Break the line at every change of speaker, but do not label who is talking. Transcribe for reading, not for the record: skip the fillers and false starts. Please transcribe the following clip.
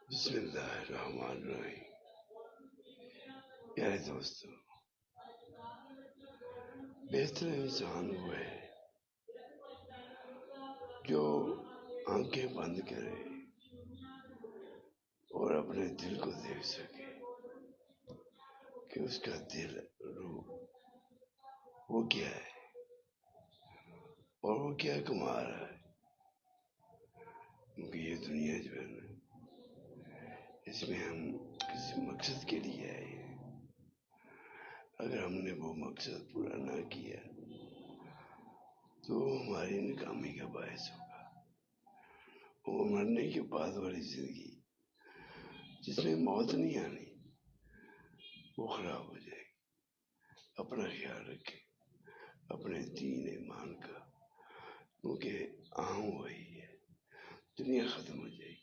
بسم اللہ الرحمن الرحیم۔ پیارے دوستو، بہتر انسان وہ ہے جو آنکھیں بند کرے اور اپنے دل کو دیکھ سکے کہ اس کا دل، روح وہ کیا ہے اور وہ کیا کما رہا ہے، کیونکہ یہ دنیا جو ہے نا، اس میں ہم کسی مقصد کے لیے آئے ہیں۔ اگر ہم نے وہ مقصد پورا نہ کیا تو ہماری ناکامی کا باعث ہوگا۔ وہ مرنے کے بعد والی زندگی جس میں موت نہیں آنی، وہ خراب ہو جائے گی۔ اپنا خیال رکھیں، اپنے دین ایمان کا، کیونکہ وہی ہے، دنیا ختم ہو جائے گی۔